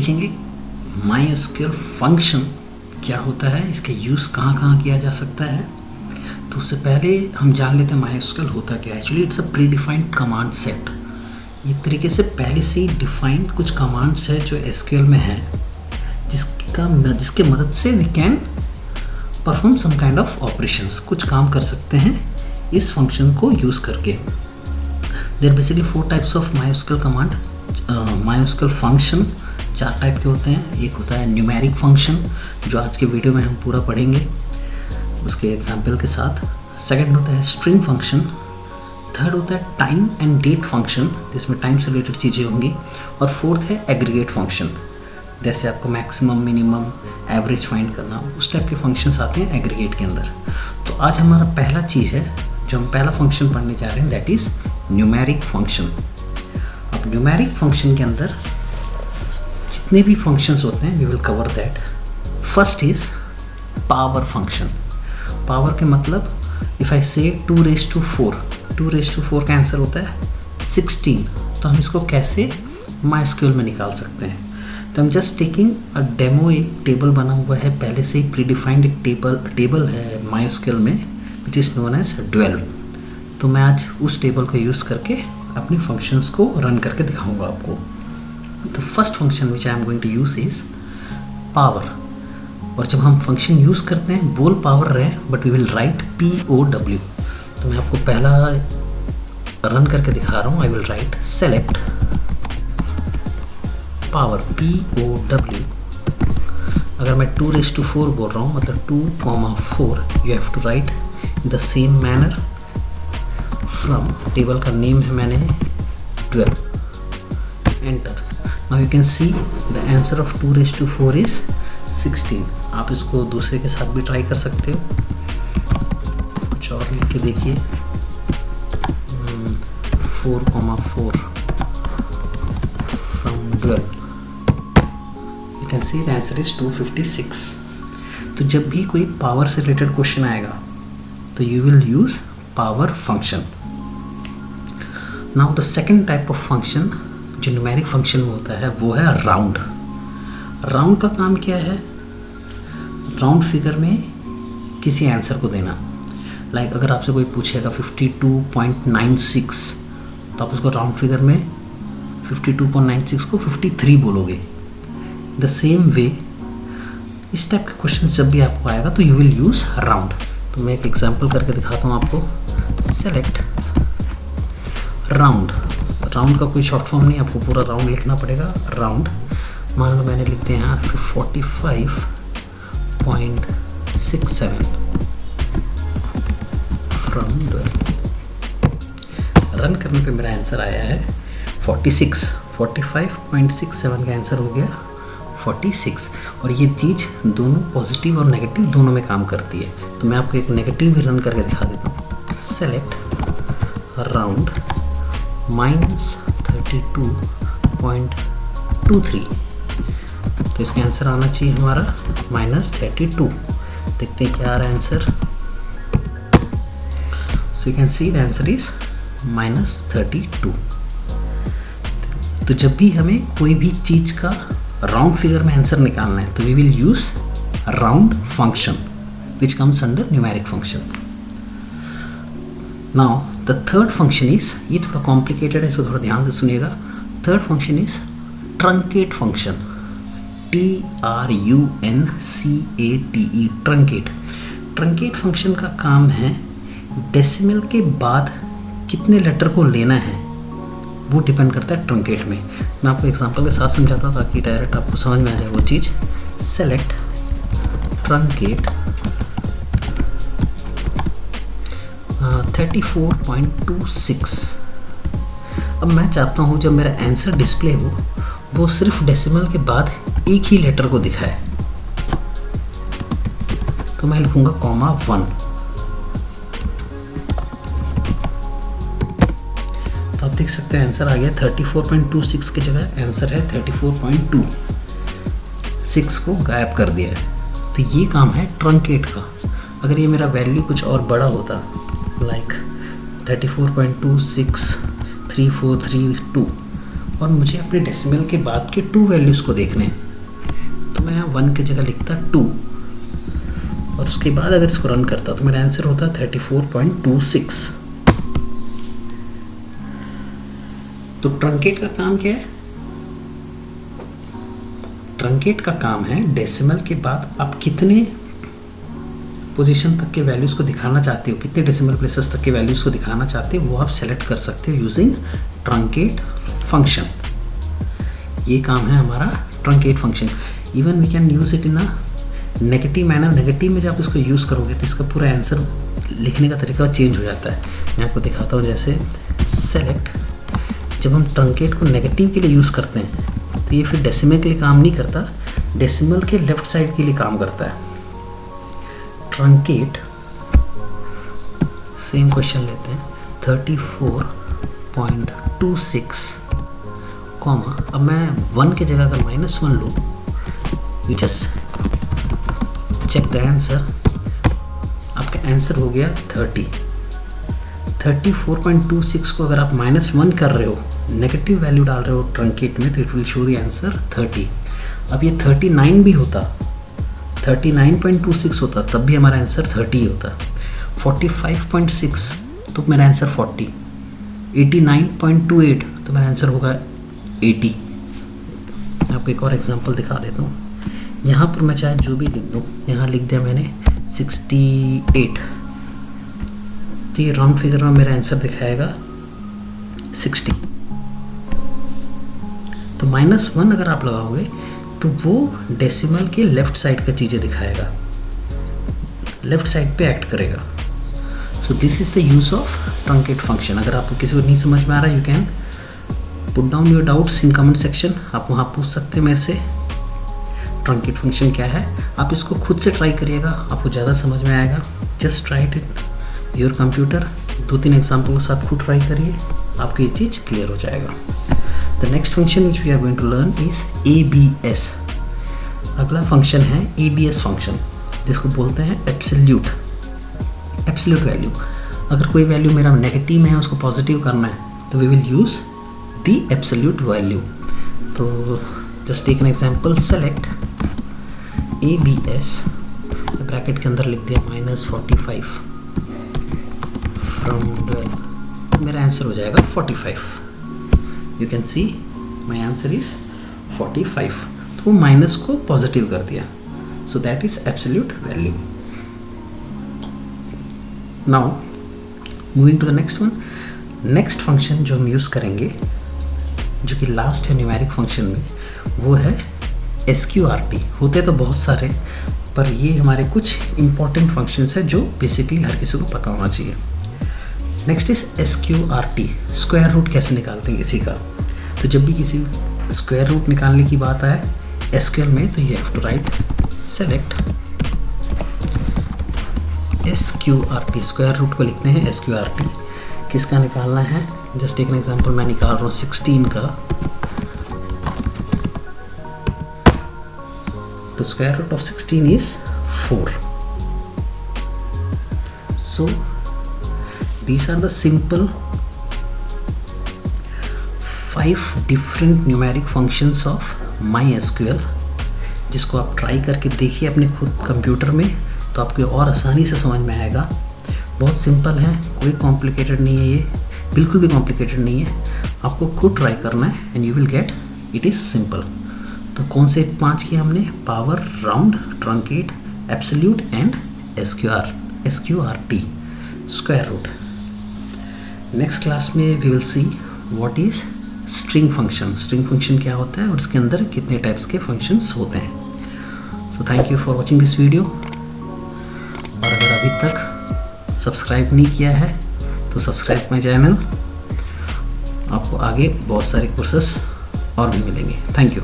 सीखेंगे MySQL function क्या होता है, इसके यूज़ कहाँ कहाँ किया जा सकता है। तो उससे पहले हम जान लेते हैं MySQL होता क्या है। Actually it's a pre defined command set. एक तरीके से पहले से ही डिफाइंड कुछ कमांड्स है जो SQL में है, जिसके मदद से we can perform some kind of operations, कुछ काम कर सकते हैं इस फंक्शन को यूज़ करके। There basically 4 types of MySQL command, MySQL function 4 type के होते हैं। एक होता है न्यूमेरिक फंक्शन, जो आज के वीडियो में हम पूरा पढ़ेंगे उसके एग्जाम्पल के साथ। सेकंड होता है स्ट्रिंग फंक्शन। थर्ड होता है टाइम एंड डेट फंक्शन, जिसमें टाइम से रिलेटेड चीज़ें होंगी। और फोर्थ है एग्रीगेट फंक्शन, जैसे आपको मैक्सिमम, मिनिमम, एवरेज फाइंड करना, उस टाइप के फंक्शंस आते हैं एग्रीगेट के अंदर। तो आज हमारा पहला चीज़ है जो हम पहला फंक्शन पढ़ने जा रहे हैं, दैट इज़ न्यूमेरिक फंक्शन। अब न्यूमेरिक फंक्शन के अंदर जितने भी फंक्शंस होते हैं we will cover that. First is power function. Power के मतलब इफ़ आई से 2 raised to 4, 2 raised to 4 का आंसर होता है 16। तो हम इसको कैसे MySQL में निकाल सकते हैं। तो हम जस्ट टेकिंग अ डेमो, एक टेबल बना हुआ है पहले से ही प्रीडिफाइंड, एक टेबल है MySQL में विच इज़ नोन एज 12। तो मैं आज उस टेबल को यूज़ करके अपने फंक्शंस को रन करके दिखाऊंगा आपको। तो first function which I am going to use is power. और जब हम फंक्शन यूज़ करते हैं, बोल पावर रहे but we will write POW। तो मैं आपको पहला रन करके दिखा रहा हूँ। I will write select power POW। अगर मैं 2 raised to 4 बोल रहा हूँ, मतलब 2,4, you have to write in the same manner from, table का नेम है मैंने 12, enter. Now you can see the answer of 2 raised to 4 इज 16। आप इसको दूसरे के साथ भी ट्राई कर सकते हो, कुछ और लिख के देखिए, 4,4 from 12, you can see the answer is 256। तो जब भी कोई पावर से रिलेटेड क्वेश्चन आएगा तो you will use power function. Now the second type of function जो न्यूमेरिक फंक्शन में होता है वो है राउंड। राउंड का काम क्या है, राउंड फिगर में किसी आंसर को देना। लाइक अगर आपसे कोई पूछेगा 52.96, तो आप उसको राउंड फिगर में 52.96 को 53 बोलोगे। द सेम वे इस टाइप के क्वेश्चन जब भी आपको आएगा तो यू विल यूज़ राउंड। तो मैं एक एग्जांपल करके दिखाता हूँ आपको। Select round. राउंड का कोई शॉर्ट फॉर्म नहीं, आपको पूरा राउंड लिखना पड़ेगा। राउंड, मान लो मैंने लिख दिया यहाँ 45.67 फ्रॉम 12। रन करने पे मेरा आंसर आया है 46। 45.67 का आंसर हो गया 46। और ये चीज़ दोनों पॉजिटिव और नेगेटिव दोनों में काम करती है। तो मैं आपको एक नेगेटिव भी रन करके दिखा देता हूँ। सेलेक्ट राउंड -32.23, तो इसका आंसर आना चाहिए हमारा -32। देखते हैं क्या आ रहा है answer. So you can see the answer is -32। तो जब भी हमें कोई भी चीज़ का राउंड फिगर में आंसर निकालना है तो we will use round function which comes under numeric function. Now the third function is, ये थोड़ा कॉम्प्लिकेटेड है, इसको थोड़ा ध्यान से सुनिएगा। Third function is truncate function, TRUNCATE, truncate. Truncate function का काम है डेसिमल के बाद कितने लेटर को लेना है वो डिपेंड करता है ट्रंकेट में। मैं आपको एग्जांपल के साथ समझाता हूँ ताकि डायरेक्ट आपको समझ में आ जाए वो चीज़। Select truncate 34.26। अब मैं चाहता हूँ जब मेरा आंसर डिस्प्ले हो वो सिर्फ डेसिमल के बाद एक ही लेटर को दिखाए, तो मैं लिखूंगा (1). तो आप देख सकते हैं आंसर आ गया 34.26 की जगह आंसर है 34.26 को गायब कर दिया है। तो ये काम है ट्रंकेट का। अगर ये मेरा वैल्यू कुछ और बड़ा होता, लाइक 34.2634332, और मुझे अपने डेसिमल के बाद के 2 वैल्यूज़ को देखने हैं, तो मैं यहाँ 1 की जगह लिखता 2 और उसके बाद अगर इसको रन करता तो मेरा आंसर होता 34.26। तो ट्रंकेट का काम क्या है? ट्रंकेट का काम है डेसिमल के बाद आप कितने पोजीशन तक के वैल्यूज़ को दिखाना चाहते हो, कितने डेसिमल प्लेसेस तक के वैल्यूज़ को दिखाना चाहते हो, वो आप सेलेक्ट कर सकते हो यूजिंग ट्रंकेट फंक्शन। ये काम है हमारा truncate function. Even we can use it in a negative manner. Negative में जब आप इसको यूज़ करोगे तो इसका पूरा आंसर लिखने का तरीका चेंज हो जाता है। मैं आपको दिखाता हूँ, जैसे सेलेक्ट, जब हम ट्रंकेट को नेगेटिव के लिए यूज़ करते हैं तो ये फिर डेसिमल के लिए काम नहीं करता, डेसिमल के लेफ्ट साइड के लिए काम करता है। ट्रंकेट, सेम क्वेश्चन लेते हैं 34.26 कॉमा, अब मैं 1 की जगह अगर -1 लूँ, you just check the answer, आपका आंसर हो गया 30। 34.26 को अगर आप -1 कर रहे हो, नेगेटिव वैल्यू डाल रहे हो ट्रंकेट में, तो it will show the answer 30। अब ये 39 भी होता, 39.26 होता, तब भी हमारा आंसर 30 होता। 45.6 तो मेरा आंसर 40। 89.28 तो मेरा आंसर होगा 80। मैं आपको एक और एग्जांपल दिखा देता हूँ। यहाँ पर मैं चाहे जो भी लिख दूँ, यहाँ लिख दिया मैंने 68, तो ये राउंड फिगर में मेरा आंसर दिखाएगा 60। तो -1 अगर आप लगाओगे तो वो डेसिमल के लेफ्ट साइड का चीज़ें दिखाएगा, लेफ्ट साइड पे एक्ट करेगा। So this is the use of truncate function. अगर आपको किसी को नहीं समझ में आ रहा, you can put down your doubts in comment section. आप वहाँ पूछ सकते हैं मेरे से ट्रंकेट फंक्शन क्या है। आप इसको खुद से ट्राई करिएगा, आपको ज़्यादा समझ में आएगा। Just try it your computer, 2-3 example के साथ खुद ट्राई करिए, आपको ये चीज़ क्लियर हो जाएगा। The next function which we are going to learn is ABS। अगला फंक्शन है ABS फंक्शन, जिसको बोलते हैं एब्सोल्यूट वैल्यू। अगर कोई वैल्यू मेरा नेगेटिव में है, उसको पॉजिटिव करना है, तो we will use the absolute value. तो just take an example, select ABS, bracket के अंदर लिख दिया -45 फ्रॉम 12, तो मेरा आंसर हो जाएगा 45। You can see my answer is 45। तो वो माइनस को पॉजिटिव कर दिया, so that is absolute value. Now moving to the next one. Next function जो हम यूज़ करेंगे, जो कि लास्ट है न्यूमेरिक फंक्शन में, वो है SQRT। होते तो बहुत सारे, पर ये हमारे कुछ इंपॉर्टेंट फंक्शंस है जो बेसिकली हर किसी को पता होना चाहिए। Next is SQRT, square root कैसे निकालते हैं किसी का। तो जब भी किसी स्क्वायर रूट निकालने की बात आए SQL में, तो you have to write select SQRT, square root को लिखते हैं SQRT। किसका निकालना है, जस्ट एक एग्जांपल मैं निकाल रहा हूँ 16 का। तो square root of 16 is 4। So these are the simple 5 different numeric functions of MySQL, जिसको आप ट्राई करके देखिए अपने खुद कंप्यूटर में, तो आपको और आसानी से समझ में आएगा। बहुत सिंपल है, कोई कॉम्प्लिकेटेड नहीं है, ये बिल्कुल भी कॉम्प्लिकेटेड नहीं है। आपको खुद ट्राई करना है and you will get it is simple. तो कौन से 5 किए हमने? Power, round, truncate, absolute and SQRT, square root. Next class में we will see what is string function. String function क्या होता है और इसके अंदर कितने टाइप्स के फंक्शंस होते हैं। So thank you for watching this video. और अगर अभी तक सब्सक्राइब नहीं किया है तो सब्सक्राइब माई चैनल। आपको आगे बहुत सारे कोर्सेस और भी मिलेंगे। Thank you.